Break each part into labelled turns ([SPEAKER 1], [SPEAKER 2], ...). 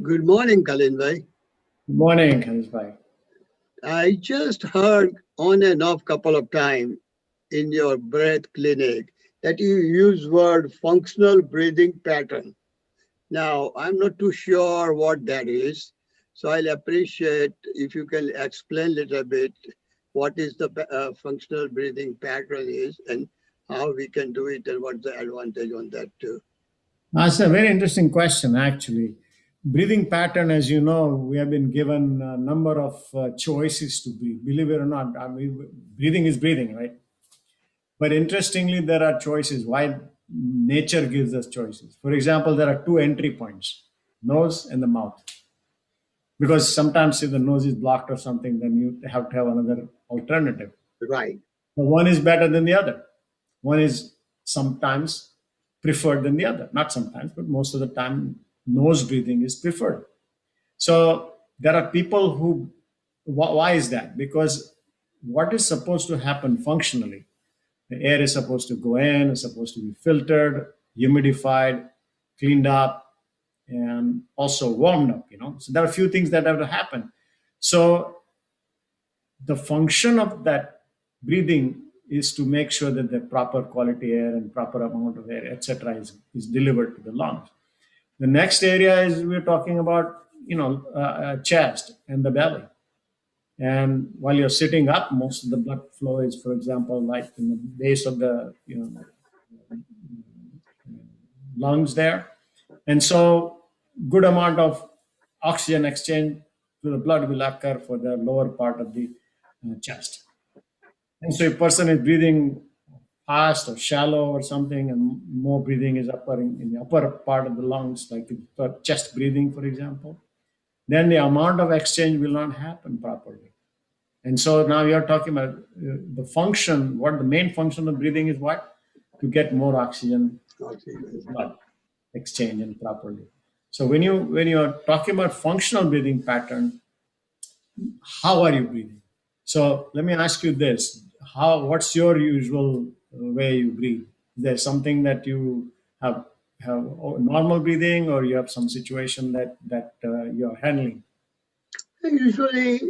[SPEAKER 1] Good morning, Kalind.
[SPEAKER 2] Good morning, Kanish.
[SPEAKER 1] I just heard on and off couple of times in your breath clinic that you use word functional breathing pattern. Now, I'm not too sure what that is, so I'll appreciate if you can explain a little bit what is the functional breathing pattern is and how we can do it and what's the advantage on that too.
[SPEAKER 2] That's a very interesting question, actually. Breathing pattern, as you know, we have been given a number of choices to breathe. Believe it or not, I mean, breathing is breathing, right? But interestingly, there are choices. Why nature gives us choices? For example, there are two entry points: nose and the mouth. Because sometimes if the nose is blocked or something, then you have to have another alternative.
[SPEAKER 1] Right,
[SPEAKER 2] But one is better than the other. One is sometimes preferred than the other. Not sometimes, but most of the time, nose breathing is preferred. So there are people who, why is that? Because what is supposed to happen functionally? The air is supposed to go in, it's supposed to be filtered, humidified, cleaned up, and also warmed up. So there are a few things that have to happen. So the function of that breathing is to make sure that the proper quality air and proper amount of air, etc., is delivered to the lungs. The next area is we're talking about, chest and the belly. And while you're sitting up, most of the blood flow is, for example, like in the base of the lungs there. And so good amount of oxygen exchange to the blood will occur for the lower part of the chest. And so if person is breathing fast or shallow or something, and more breathing is upper in the upper part of the lungs, like for chest breathing, for example, then the amount of exchange will not happen properly. And so now you're talking about the function. What the main function of breathing is what? To get more oxygen to the blood exchange and properly. So when you're talking about functional breathing pattern, how are you breathing? So let me ask you this: what's your usual way you breathe? Is there something that you have normal breathing, or you have some situation that you're handling?
[SPEAKER 1] usually,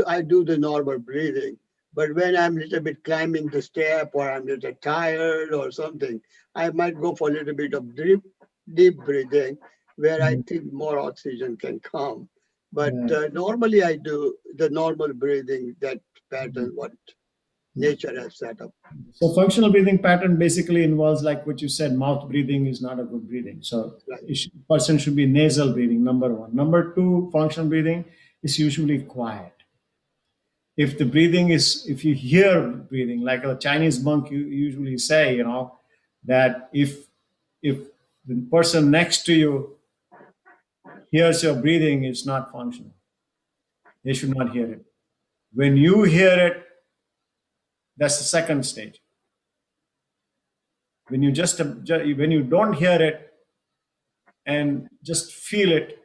[SPEAKER 1] I do the normal breathing, but when I'm a little bit climbing the step or I'm a little tired or something, I might go for a little bit of deep breathing where I
[SPEAKER 2] Mm.
[SPEAKER 1] think more oxygen can come. But
[SPEAKER 2] Yeah.
[SPEAKER 1] normally, I do the normal breathing, that pattern
[SPEAKER 2] Mm.
[SPEAKER 1] what nature has set up.
[SPEAKER 2] So functional breathing pattern basically involves, like what you said, mouth breathing is not a good breathing. So
[SPEAKER 1] Right.
[SPEAKER 2] person should be nasal breathing, number one. Number two, functional breathing is usually quiet. If the breathing is, if you hear breathing, like a Chinese monk you usually say, that if the person next to you hears your breathing, it's not functional. They should not hear it. When you hear it, that's the second stage. When you when you don't hear it and just feel it,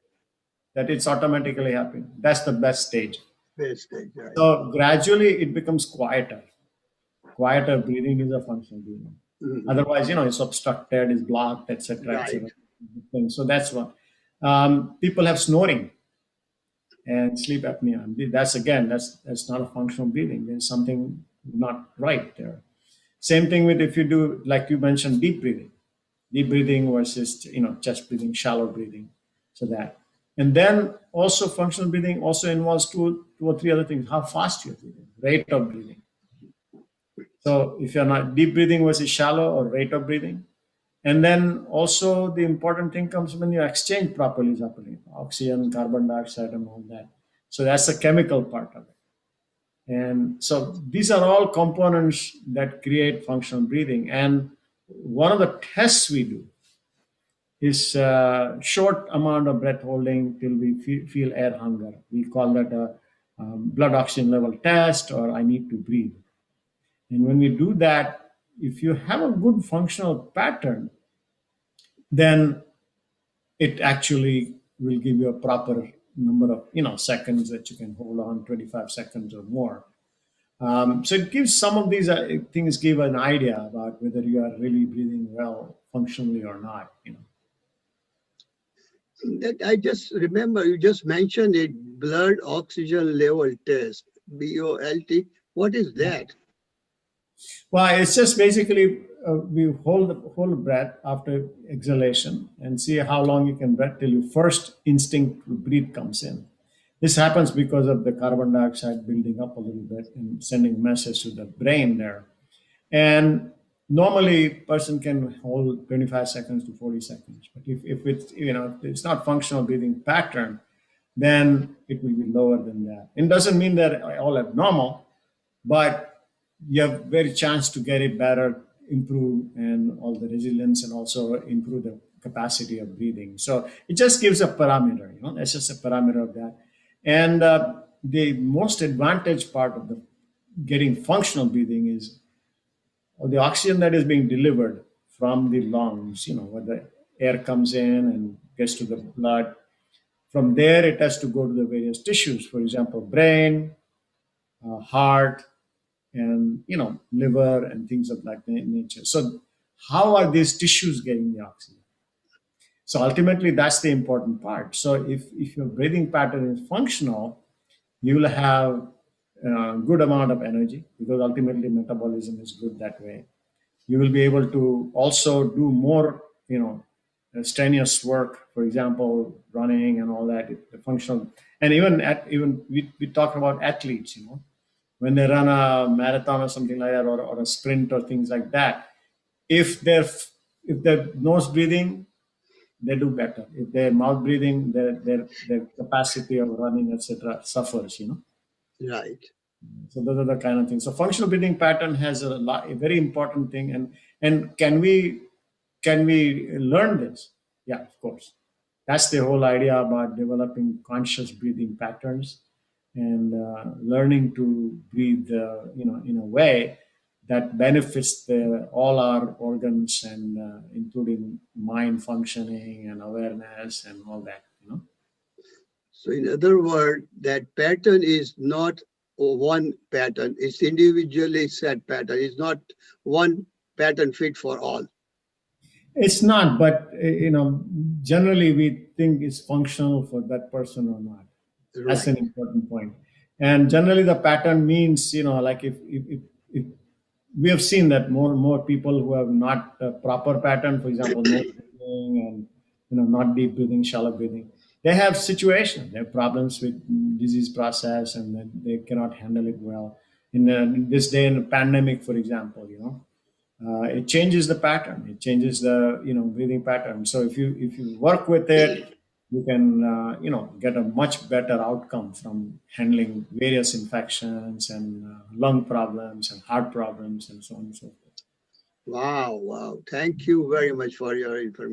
[SPEAKER 2] that it's automatically happening. That's the best stage.
[SPEAKER 1] Best stage, right.
[SPEAKER 2] So gradually it becomes quieter. Quieter breathing is a functional breathing.
[SPEAKER 1] Mhm.
[SPEAKER 2] Otherwise, it's obstructed, it's blocked, etc.,
[SPEAKER 1] Right.
[SPEAKER 2] etc. So that's one. People have snoring and sleep apnea. That's again, that's not a functional breathing. There's something not right there. Same thing with if you do, like you mentioned, deep breathing versus chest breathing, shallow breathing. So that, and then also functional breathing also involves two or three other things: how fast you're breathing, rate of breathing. So if you're not deep breathing versus shallow or rate of breathing. And then also the important thing comes when you exchange properly is happening, oxygen, carbon dioxide, and all that. So that's the chemical part of it. And so these are all components that create functional breathing. And one of the tests we do is short amount of breath holding till we feel air hunger. We call that a blood oxygen level test, or I need to breathe. And when we do that, if you have a good functional pattern, then it actually will give you a proper number of seconds that you can hold on, 25 seconds or more. So it gives some of these things give an idea about whether you are really breathing well functionally or not.
[SPEAKER 1] That I just remember you just mentioned it, blood oxygen level test, BOLT. What is that?
[SPEAKER 2] Well, it's just basically we hold breath after exhalation and see how long you can breathe till your first instinct to breathe comes in. This happens because of the carbon dioxide building up a little bit and sending message to the brain there. And normally, person can hold 25 seconds to 40 seconds. But if it's if it's not functional breathing pattern, then it will be lower than that. It doesn't mean that all abnormal, but you have very chance to get it better, improve, and all the resilience, and also improve the capacity of breathing. So it just gives a parameter. That's just a parameter of that. And the most advantage part of the getting functional breathing is the oxygen that is being delivered from the lungs. Where the air comes in and gets to the blood. From there, it has to go to the various tissues. For example, brain, heart, and liver and things of that nature. So how are these tissues getting the oxygen? So ultimately that's the important part. So if your breathing pattern is functional, you will have a good amount of energy, because ultimately metabolism is good that way. You will be able to also do more strenuous work, for example running and all that, the functional. And even we talk about athletes, when they run a marathon or something like that, or a sprint or things like that, if they're nose breathing, they do better. If they're mouth breathing, their capacity of running, etc., suffers.
[SPEAKER 1] Right.
[SPEAKER 2] So those are the kind of things. So functional breathing pattern has a very important thing. And can we learn this? Yeah, of course. That's the whole idea about developing conscious breathing patterns and learning to breathe, in a way that benefits all our organs, and including mind functioning and awareness and all that.
[SPEAKER 1] So in other words, that pattern is not one pattern. It's individually set pattern. It's not one pattern fit for all.
[SPEAKER 2] It's not, but generally we think it's functional for that person or not. That's an
[SPEAKER 1] Right.
[SPEAKER 2] important point. And generally, the pattern means, like if we have seen that more and more people who have not a proper pattern, for example, no breathing and not deep breathing, shallow breathing, they have situations, they have problems with disease process, and then they cannot handle it well. In this day in the pandemic, for example, it changes the pattern. It changes the breathing pattern. So if you work with it, you can get a much better outcome from handling various infections and lung problems and heart problems and so on and so forth.
[SPEAKER 1] Wow, wow. Thank you very much for your information.